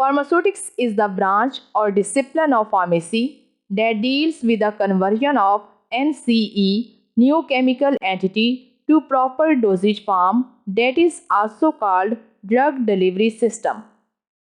Pharmaceutics is the branch or discipline of pharmacy that deals with the conversion of NCE, new chemical entity, to proper dosage form, that is also called drug delivery system.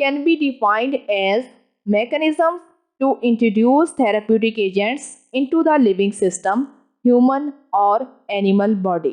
can be defined as mechanisms to introduce therapeutic agents into the living system, human or animal body.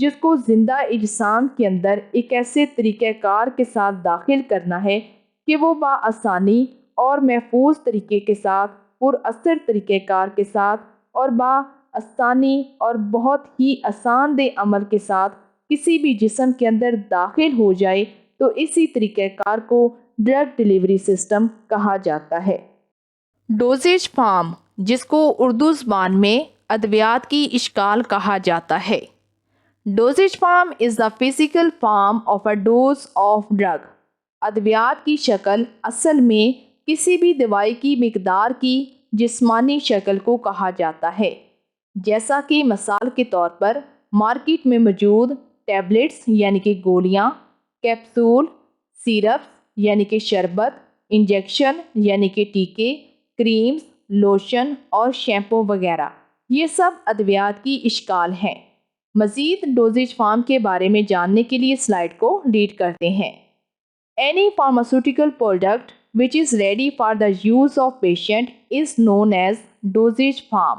جس کو زندہ اجسام کے اندر ایک ایسے طریقہ کار کے ساتھ داخل کرنا ہے کہ وہ بآسانی اور محفوظ طریقے کے ساتھ، پر اثر طریقہ کار کے ساتھ اور بآسانی اور بہت ہی آسان دہ عمل کے ساتھ کسی بھی جسم کے اندر داخل ہو جائے، تو اسی طریقہ کار کو ڈرگ ڈیلیوری سسٹم کہا جاتا ہے۔ ڈوزیج فارم، جس کو اردو زبان میں ادویات کی اشکال کہا جاتا ہے۔ Dosage form is the physical form of a dose of drug. ادویات کی شکل اصل میں کسی بھی دوائی کی مقدار کی جسمانی شکل کو کہا جاتا ہے، جیسا کہ مثال کے طور پر مارکیٹ میں موجود ٹیبلٹس یعنی کہ گولیاں، کیپسول، سیرپس یعنی کہ شربت، انجیکشن یعنی کہ ٹیکے، کریمز، لوشن اور شیمپو وغیرہ، یہ سب ادویات کی اشکال ہیں۔ مزید ڈوزیج فارم کے بارے میں جاننے کے لیے سلائیڈ کو ریڈ کرتے ہیں۔ Any pharmaceutical product which is ready for the use of patient is known as dosage form۔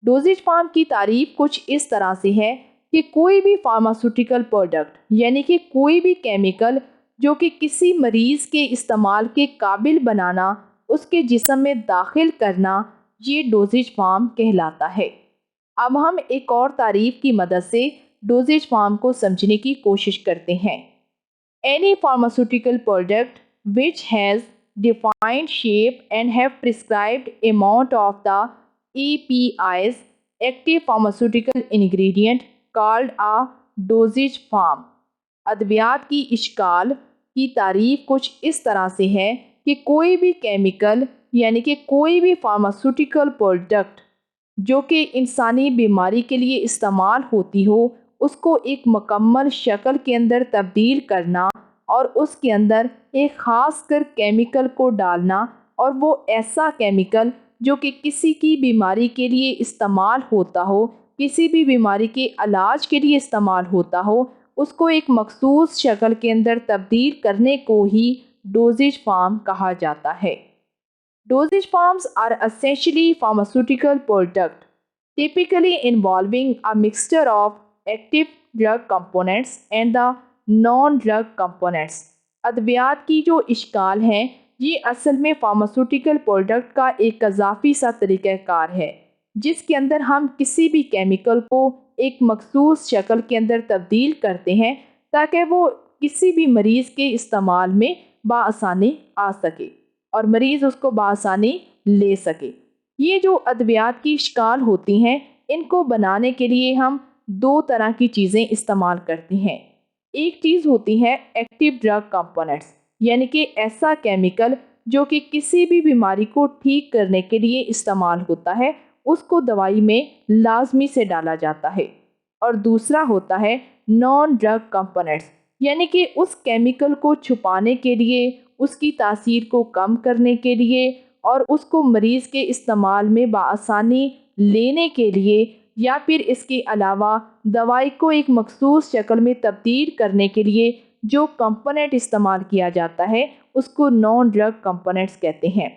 Dosage form کی تعریف کچھ اس طرح سے ہے کہ کوئی بھی فارماسیوٹیکل پروڈکٹ یعنی کہ کوئی بھی کیمیکل جو کہ کسی مریض کے استعمال کے قابل بنانا، اس کے جسم میں داخل کرنا، یہ ڈوزیج فارم کہلاتا ہے۔ اب ہم ایک اور تعریف کی مدد سے ڈوزیج فارم کو سمجھنے کی کوشش کرتے ہیں۔ Any pharmaceutical product which has defined shape and have prescribed amount of the APIs, active pharmaceutical ingredient, called a dosage form۔ ادویات کی اشکال کی تعریف کچھ اس طرح سے ہے کہ کوئی بھی کیمیکل یعنی کہ کوئی بھی فارماسیوٹیکل پروڈکٹ جو کہ انسانی بیماری کے لیے استعمال ہوتی ہو، اس کو ایک مکمل شکل کے اندر تبدیل کرنا اور اس کے اندر ایک خاص کر کیمیکل کو ڈالنا، اور وہ ایسا کیمیکل جو کہ کسی کی بیماری کے لیے استعمال ہوتا ہو، کسی بھی بیماری کے علاج کے لیے استعمال ہوتا ہو، اس کو ایک مخصوص شکل کے اندر تبدیل کرنے کو ہی ڈوزیج فارم کہا جاتا ہے۔ Dosage forms are essentially pharmaceutical product, typically involving a mixture of active drug components and the non-drug components۔ ادویات کی جو اشکال ہے، یہ اصل میں فارماسیوٹیکل پروڈکٹ کا ایک اضافی سا طریقہ کار ہے، جس کے اندر ہم کسی بھی کیمیکل کو ایک مخصوص شکل کے اندر تبدیل کرتے ہیں تاکہ وہ کسی بھی مریض کے استعمال میں بآسانی آ سکے اور مریض اس کو بآسانی لے سکے۔ یہ جو ادویات کی اشکال ہوتی ہیں، ان کو بنانے کے لیے ہم دو طرح کی چیزیں استعمال کرتے ہیں۔ ایک چیز ہوتی ہے ایکٹیو ڈرگ کمپوننٹس، یعنی کہ ایسا کیمیکل جو کہ کسی بھی بیماری کو ٹھیک کرنے کے لیے استعمال ہوتا ہے، اس کو دوائی میں لازمی سے ڈالا جاتا ہے۔ اور دوسرا ہوتا ہے نان ڈرگ کمپوننٹس، یعنی کہ اس کیمیکل کو چھپانے کے لیے، اس کی تاثیر کو کم کرنے کے لیے اور اس کو مریض کے استعمال میں بآسانی لینے کے لیے، یا پھر اس کے علاوہ دوائی کو ایک مخصوص شکل میں تبدیل کرنے کے لیے جو کمپوننٹ استعمال کیا جاتا ہے، اس کو نان ڈرگ کمپوننٹس کہتے ہیں۔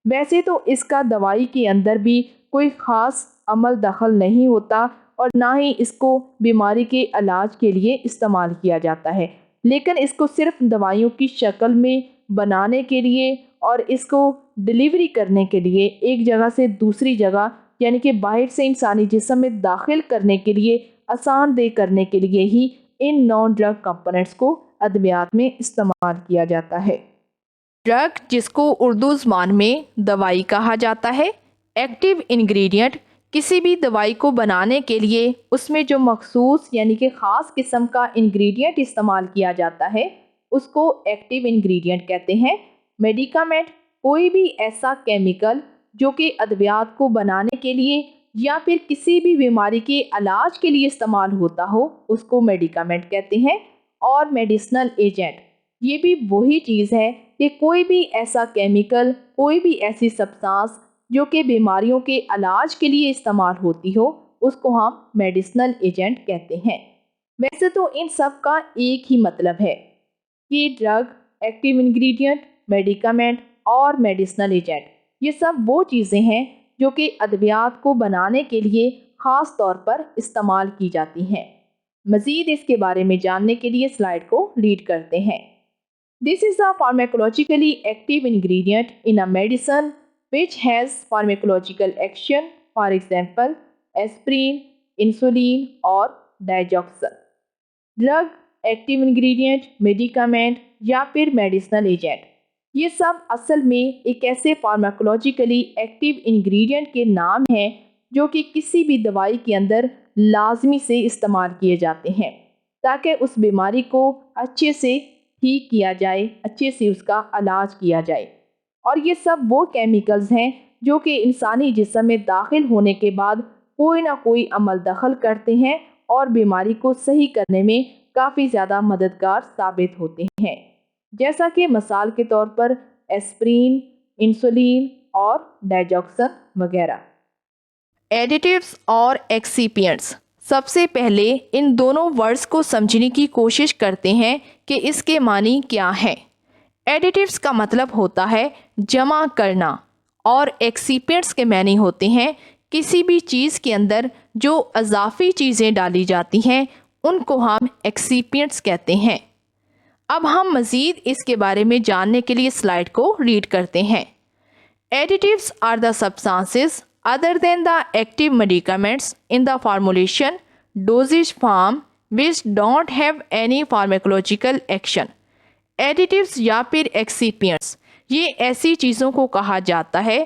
ویسے تو اس کا دوائی کے اندر بھی کوئی خاص عمل دخل نہیں ہوتا اور نہ ہی اس کو بیماری کے علاج کے لیے استعمال کیا جاتا ہے، لیکن اس کو صرف دوائیوں کی شکل میں بنانے کے لیے اور اس کو ڈیلیوری کرنے کے لیے ایک جگہ سے دوسری جگہ یعنی کہ باہر سے انسانی جسم میں داخل کرنے کے لیے آسان دہ کرنے کے لیے ہی ان نان ڈرگ کمپوننٹس کو ادویات میں استعمال کیا جاتا ہے۔ ڈرگ، جس کو اردو زبان میں دوائی کہا جاتا ہے، ایکٹیو انگریڈینٹ کسی بھی دوائی کو بنانے کے لیے اس میں جو مخصوص یعنی کہ خاص قسم کا انگریڈینٹ استعمال کیا جاتا ہے، اس کو ایکٹیو انگریڈینٹ کہتے ہیں۔ میڈیکامنٹ، کوئی بھی ایسا کیمیکل جو کہ ادویات کو بنانے کے لیے یا پھر کسی بھی بیماری کے علاج کے لیے استعمال ہوتا ہو، اس کو میڈیکامنٹ کہتے ہیں۔ اور میڈیسنل ایجنٹ، یہ بھی وہی چیز ہے کہ کوئی بھی ایسا کیمیکل، کوئی بھی ایسی سبسٹانس جو کہ بیماریوں کے علاج کے لیے استعمال ہوتی ہو، اس کو ہم میڈیسنل ایجنٹ کہتے ہیں۔ ویسے تو ان سب کا ایک ہی مطلب ہے کہ ڈرگ، ایکٹیو انگریڈینٹ، میڈیکامنٹ اور میڈیسنل ایجنٹ، یہ سب وہ چیزیں ہیں جو کہ ادویات کو بنانے کے لیے خاص طور پر استعمال کی جاتی ہیں۔ مزید اس کے بارے میں جاننے کے لیے سلائیڈ کو ریڈ کرتے ہیں۔ This is a pharmacologically active ingredient in a medicine which has pharmacological action, for example, aspirin, insulin اور digoxin۔ ڈرگ، ایکٹیو انگریڈینٹ، میڈیکامنٹ یا پھر میڈیسنل ایجنٹ، یہ سب اصل میں ایک ایسے فارماکولوجیکلی ایکٹیو انگریڈینٹ کے نام ہیں جو کہ کسی بھی دوائی کے اندر لازمی سے استعمال کیے جاتے ہیں تاکہ اس بیماری کو اچھے سے ٹھیک کیا جائے، اچھے سے اس کا علاج کیا جائے۔ اور یہ سب وہ کیمیکلز ہیں جو کہ انسانی جسم میں داخل ہونے کے بعد کوئی نہ کوئی عمل دخل کرتے ہیں اور بیماری کو صحیح کرنے میں کافی زیادہ مددگار ثابت ہوتے ہیں، جیسا کہ مثال کے طور پر ایسپرین، انسولین اور ڈائجوکسن وغیرہ۔ ایڈیٹیوز اور ایکسیپینٹس، سب سے پہلے ان دونوں ورڈز کو سمجھنے کی کوشش کرتے ہیں کہ اس کے معنی کیا ہے۔ ایڈیٹیوز کا مطلب ہوتا ہے جمع کرنا اور ایکسیپینٹس کے معنی ہوتے ہیں کسی بھی چیز کے اندر جو اضافی چیزیں ڈالی جاتی ہیں ان کو ہم ایکسیپینٹس کہتے ہیں۔ اب ہم مزید اس کے بارے میں جاننے کے لیے سلائیڈ کو ریڈ کرتے ہیں۔ Additives are the substances other than the active medicaments in the formulation, dosage form which don't have any pharmacological action۔ ایڈیٹیوز یا پھر ایکسیپینٹس یہ ایسی چیزوں کو کہا جاتا ہے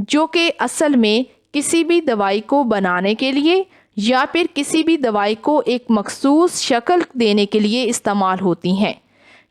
جو کہ اصل میں کسی بھی دوائی کو بنانے کے لیے یا پھر کسی بھی دوائی کو ایک مخصوص شکل دینے کے لیے استعمال ہوتی ہیں۔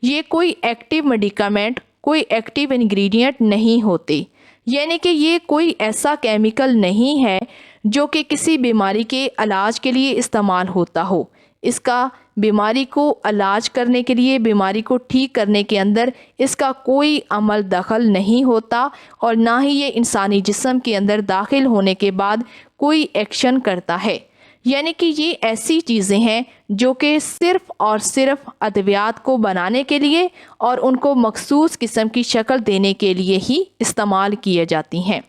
یہ کوئی ایکٹیو میڈیکامنٹ، کوئی ایکٹیو انگریڈینٹ نہیں ہوتے، یعنی کہ یہ کوئی ایسا کیمیکل نہیں ہے جو کہ کسی بیماری کے علاج کے لیے استعمال ہوتا ہو۔ اس کا بیماری کو علاج کرنے کے لیے، بیماری کو ٹھیک کرنے کے اندر اس کا کوئی عمل دخل نہیں ہوتا اور نہ ہی یہ انسانی جسم کے اندر داخل ہونے کے بعد کوئی ایکشن کرتا ہے۔ یعنی کہ یہ ایسی چیزیں ہیں جو کہ صرف اور صرف ادویات کو بنانے کے لیے اور ان کو مخصوص قسم کی شکل دینے کے لیے ہی استعمال کیے جاتی ہیں۔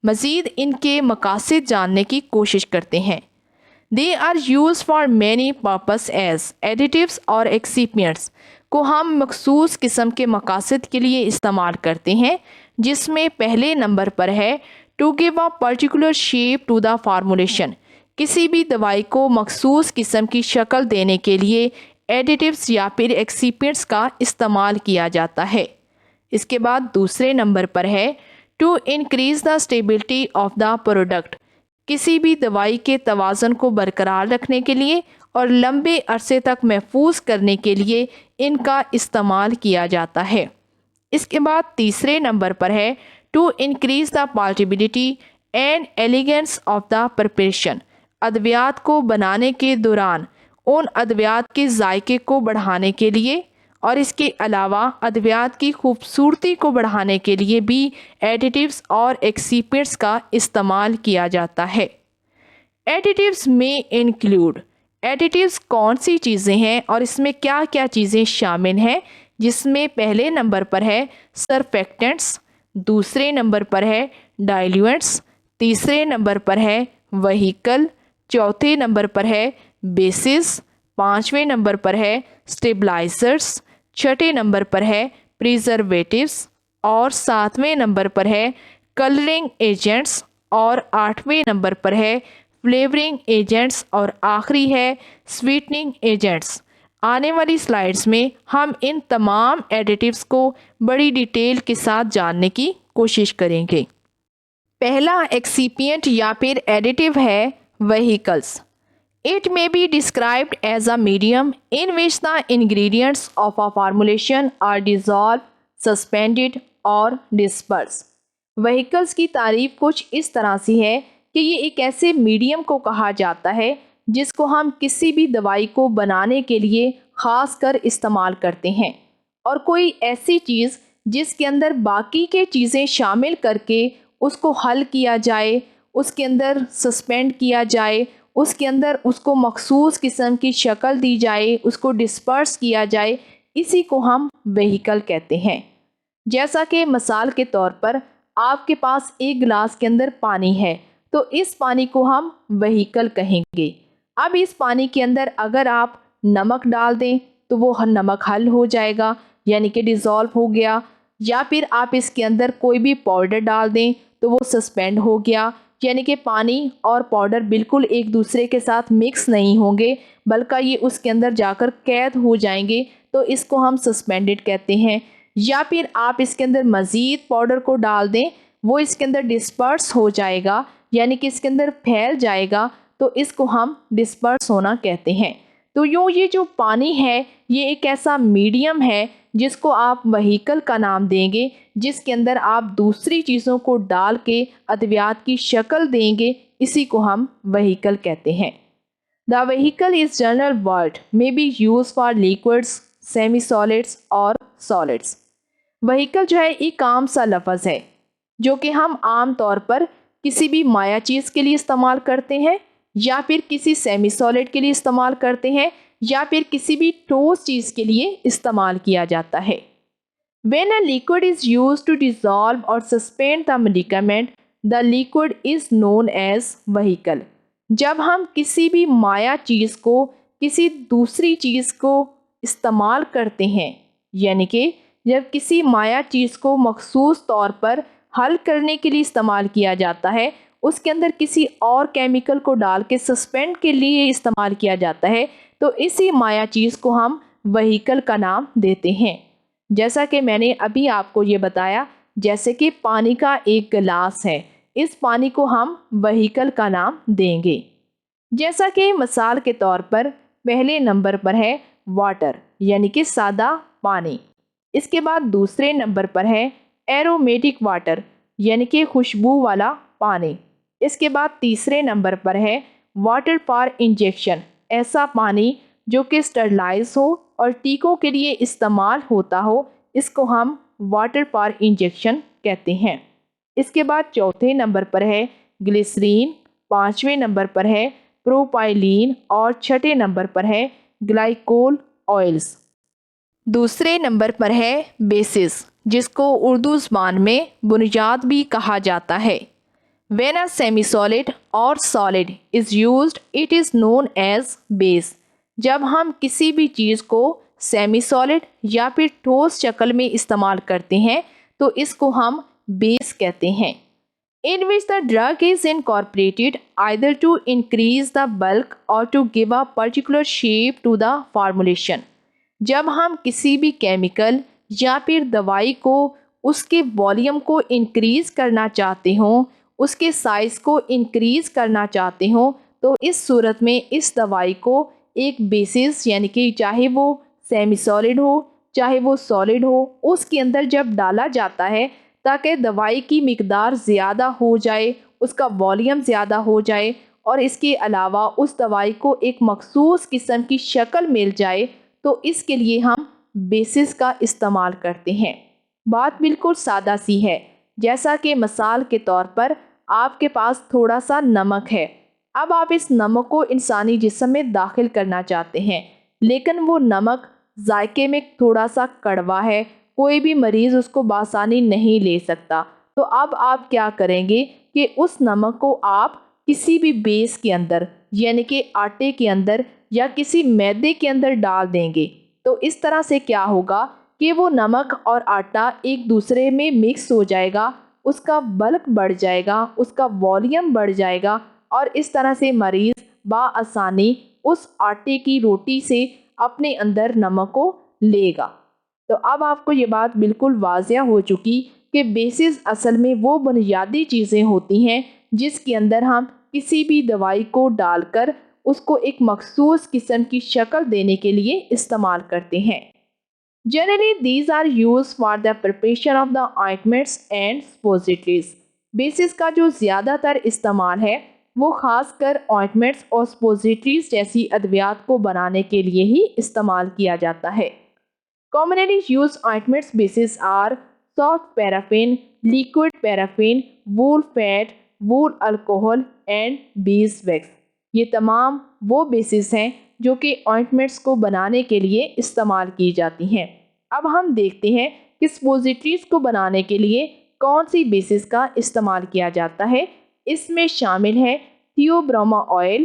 مزید ان کے مقاصد جاننے کی کوشش کرتے ہیں۔ They are used for many purposes as additives اور excipients کو ہم مخصوص قسم کے مقاصد کے لیے استعمال کرتے ہیں، جس میں پہلے نمبر پر ہے to give a particular shape to the formulation۔ کسی بھی دوائی کو مخصوص قسم کی شکل دینے کے لیے ایڈیٹیوز یا پھر ایکسیپینٹس کا استعمال کیا جاتا ہے۔ اس کے بعد دوسرے نمبر پر ہے to increase the stability of the product. کسی بھی دوائی کے توازن کو برقرار رکھنے کے لیے اور لمبے عرصے تک محفوظ کرنے کے لیے ان کا استعمال کیا جاتا ہے۔ اس کے بعد تیسرے نمبر پر ہے to increase the palatability and elegance of the preparation. ادویات کو بنانے کے دوران ان ادویات کے ذائقے کو بڑھانے کے لیے اور اس کے علاوہ ادویات کی خوبصورتی کو بڑھانے کے لیے بھی ایڈیٹیوز اور ایکسیپینٹس کا استعمال کیا جاتا ہے۔ ایڈیٹیوز میں انکلوڈ، ایڈیٹیوز کون سی چیزیں ہیں اور اس میں کیا کیا چیزیں شامل ہیں، جس میں پہلے نمبر پر ہے سرفیکٹنٹس، دوسرے نمبر پر ہے ڈائلیوینٹس، تیسرے نمبر پر ہے وہیکل، چوتھے نمبر پر ہے بیسز، پانچویں نمبر پر ہے اسٹیبلائزرز، چھٹے نمبر پر ہے پریزرویٹیوز اور ساتویں نمبر پر ہے کلرنگ ایجنٹس اور آٹھویں نمبر پر ہے فلیورنگ ایجنٹس اور آخری ہے سویٹننگ ایجنٹس۔ آنے والی سلائیڈز میں ہم ان تمام ایڈیٹیوز کو بڑی ڈیٹیل کے ساتھ جاننے کی کوشش کریں گے۔ پہلا ایکسیپینٹ یا پھر ایڈیٹیو ہے vehicles. It may be described as a medium in which the ingredients of a formulation are dissolved, suspended or dispersed۔ Vehicles کی تعریف کچھ اس طرح سے ہے کہ یہ ایک ایسے میڈیم کو کہا جاتا ہے جس کو ہم کسی بھی دوائی کو بنانے کے لیے خاص کر استعمال کرتے ہیں، اور کوئی ایسی چیز جس کے اندر باقی کے چیزیں شامل کر کے اس کو حل کیا جائے، اس کے اندر سسپینڈ کیا جائے، اس کے اندر اس کو مخصوص قسم کی شکل دی جائے، اس کو ڈسپرس کیا جائے، اسی کو ہم وہیکل کہتے ہیں۔ جیسا کہ مثال کے طور پر آپ کے پاس ایک گلاس کے اندر پانی ہے تو اس پانی کو ہم وہیکل کہیں گے۔ اب اس پانی کے اندر اگر آپ نمک ڈال دیں تو وہ نمک حل ہو جائے گا، یعنی کہ ڈیزولو ہو گیا، یا پھر آپ اس کے اندر کوئی بھی پاؤڈر ڈال دیں تو وہ سسپینڈ ہو گیا، یعنی کہ پانی اور پاؤڈر بالکل ایک دوسرے کے ساتھ مکس نہیں ہوں گے بلکہ یہ اس کے اندر جا کر قید ہو جائیں گے، تو اس کو ہم سسپینڈڈ کہتے ہیں۔ یا پھر آپ اس کے اندر مزید پاؤڈر کو ڈال دیں، وہ اس کے اندر ڈسپرس ہو جائے گا، یعنی کہ اس کے اندر پھیل جائے گا، تو اس کو ہم ڈسپرس ہونا کہتے ہیں۔ تو یوں یہ جو پانی ہے یہ ایک ایسا میڈیم ہے جس کو آپ وہیکل کا نام دیں گے، جس کے اندر آپ دوسری چیزوں کو ڈال کے ادویات کی شکل دیں گے، اسی کو ہم وہیکل کہتے ہیں۔ The vehicle is general word may be used for liquids, semi-solids اور solids۔ وہیکل جو ہے ایک عام سا لفظ ہے جو کہ ہم عام طور پر کسی بھی مائع چیز کے لیے استعمال کرتے ہیں، یا پھر کسی سیمی سالڈ کے لیے استعمال کرتے ہیں، یا پھر کسی بھی ٹھوس چیز کے لیے استعمال کیا جاتا ہے۔ When a liquid is used to dissolve or suspend the medicament, the liquid is known as vehicle۔ جب ہم کسی بھی مائع چیز کو کسی دوسری چیز کو استعمال کرتے ہیں، یعنی کہ جب کسی مائع چیز کو مخصوص طور پر حل کرنے کے لیے استعمال کیا جاتا ہے، اس کے اندر کسی اور کیمیکل کو ڈال کے سسپینڈ کے لیے استعمال کیا جاتا ہے، تو اسی مائع چیز کو ہم وہیکل کا نام دیتے ہیں۔ جیسا کہ میں نے ابھی آپ کو یہ بتایا، جیسے کہ پانی کا ایک گلاس ہے، اس پانی کو ہم وہیکل کا نام دیں گے۔ جیسا کہ مثال کے طور پر پہلے نمبر پر ہے واٹر، یعنی کہ سادہ پانی۔ اس کے بعد دوسرے نمبر پر ہے ایرومیٹک واٹر، یعنی کہ خوشبو والا پانی۔ اس کے بعد تیسرے نمبر پر ہے واٹر فار انجیکشن، ایسا پانی جو کہ اسٹرلائز ہو اور ٹیکوں کے لیے استعمال ہوتا ہو، اس کو ہم واٹر فار انجیکشن کہتے ہیں۔ اس کے بعد چوتھے نمبر پر ہے گلیسرین، پانچویں نمبر پر ہے پروپائلین اور چھٹے نمبر پر ہے گلائکول آئلز۔ دوسرے نمبر پر ہے بیسس، جس کو اردو زبان میں بنیاد بھی کہا جاتا ہے۔ When a semi-solid or solid is used, it is known as base۔ جب ہم کسی بھی چیز کو سیمی سالڈ یا پھر ٹھوس شکل میں استعمال کرتے ہیں تو اس کو ہم بیس کہتے ہیں۔ In which the drug is incorporated either to increase the bulk or to give a particular shape to the formulation۔ جب ہم کسی بھی کیمیکل یا پھر دوائی کو اس کے والیوم کو انکریز کرنا چاہتے ہوں، اس کے سائز کو انکریز کرنا چاہتے ہوں، تو اس صورت میں اس دوائی کو ایک بیسس، یعنی کہ چاہے وہ سیمی سالڈ ہو چاہے وہ سالڈ ہو، اس کے اندر جب ڈالا جاتا ہے تاکہ دوائی کی مقدار زیادہ ہو جائے، اس کا والیوم زیادہ ہو جائے، اور اس کے علاوہ اس دوائی کو ایک مخصوص قسم کی شکل مل جائے، تو اس کے لیے ہم بیسس کا استعمال کرتے ہیں۔ بات بالکل سادہ سی ہے، جیسا کہ مثال کے طور پر آپ کے پاس تھوڑا سا نمک ہے، اب آپ اس نمک کو انسانی جسم میں داخل کرنا چاہتے ہیں، لیکن وہ نمک ذائقے میں تھوڑا سا کڑوا ہے، کوئی بھی مریض اس کو بآسانی نہیں لے سکتا، تو اب آپ کیا کریں گے کہ اس نمک کو آپ کسی بھی بیس کے اندر، یعنی کہ آٹے کے اندر یا کسی میدے کے اندر ڈال دیں گے، تو اس طرح سے کیا ہوگا کہ وہ نمک اور آٹا ایک دوسرے میں مکس ہو جائے گا، اس کا بلک بڑھ جائے گا، اس کا والیوم بڑھ جائے گا، اور اس طرح سے مریض بآسانی اس آٹے کی روٹی سے اپنے اندر نمک کو لے گا۔ تو اب آپ کو یہ بات بالکل واضح ہو چکی کہ بیسز اصل میں وہ بنیادی چیزیں ہوتی ہیں جس کے اندر ہم کسی بھی دوائی کو ڈال کر اس کو ایک مخصوص قسم کی شکل دینے کے لیے استعمال کرتے ہیں۔ Generally, these are used for the preparation of the ointments and suppositories۔ Bases کا جو زیادہ تر استعمال ہے وہ خاص کر ointments اور suppositories جیسی ادویات کو بنانے کے لیے ہی استعمال کیا جاتا ہے۔ Commonly used ointments bases are soft paraffin, liquid paraffin, wool fat, wool alcohol and beeswax۔ یہ تمام وہ بیسز ہیں جو کہ آئنٹمنٹس کو بنانے کے لیے استعمال کی جاتی ہیں۔ اب ہم دیکھتے ہیں کہ سپوزیٹریز کو بنانے کے لیے کون سی بیسز کا استعمال کیا جاتا ہے۔ اس میں شامل ہے تھیوبروما oil,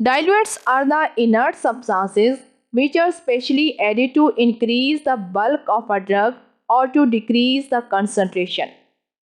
Diluents are the inert substances which are specially added to increase the bulk of a drug or to decrease the concentration.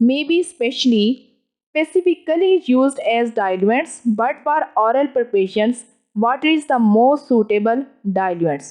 may be specifically used as diluents, but for oral preparations, water is the most suitable diluents.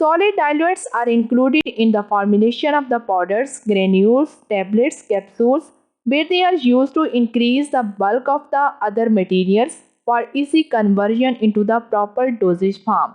Solid diluents are included in the formulation of the powders, granules, tablets, capsules, where they are used to increase the bulk of the other materials for easy conversion into the proper dosage form.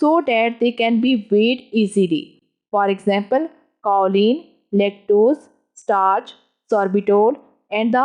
so that they can be weighed easily. For example, choline, lactose, starch, sorbitol and the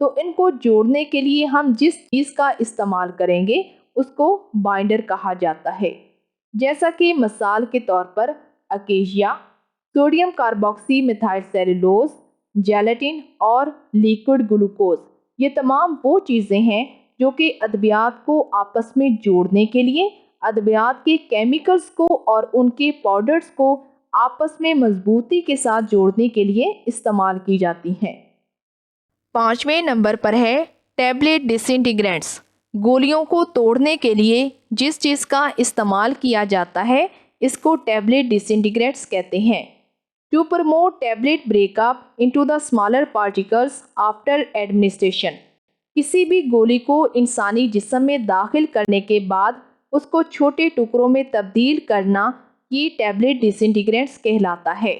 تو ان کو جوڑنے کے لیے ہم جس چیز کا استعمال کریں گے اس کو بائنڈر کہا جاتا ہے، جیسا کہ مثال کے طور پر اکیشیا، سوڈیم کاربوکسی میتھائل سیلولوز، جیلیٹن اور لیکوڈ گلوکوز۔ یہ تمام وہ چیزیں ہیں جو کہ ادویات کو آپس میں جوڑنے کے لیے، ادویات کے کیمیکلز کو اور ان کے پاؤڈرز کو آپس میں مضبوطی کے ساتھ جوڑنے کے لیے استعمال کی جاتی ہیں۔ 5ویں نمبر پر ہے ٹیبلٹ ڈس انٹیگرینٹس۔ گولیوں کو توڑنے کے لیے جس چیز کا استعمال کیا جاتا ہے اس کو ٹیبلٹ ڈس انٹیگرینٹس کہتے ہیں۔ To promote tablet break up into the smaller particles after administration. کسی بھی گولی کو انسانی جسم میں داخل کرنے کے بعد اس کو چھوٹے ٹکڑوں میں تبدیل کرنا یہ ٹیبلٹ ڈس انٹیگرینٹس کہلاتا ہے۔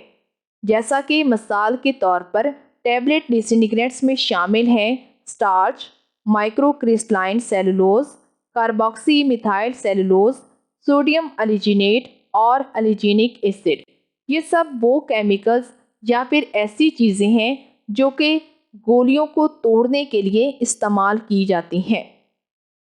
جیسا کہ مثال کے طور پر ٹیبلٹ ڈس انٹیگرینٹس میں شامل ہیں starch, micro crystalline cellulose, carboxy methyl cellulose, sodium alginate اور الیجینک ایسڈ۔ یہ سب وہ کیمیکلز یا پھر ایسی چیزیں ہیں جو کہ گولیوں کو توڑنے کے لیے استعمال کی جاتی ہیں۔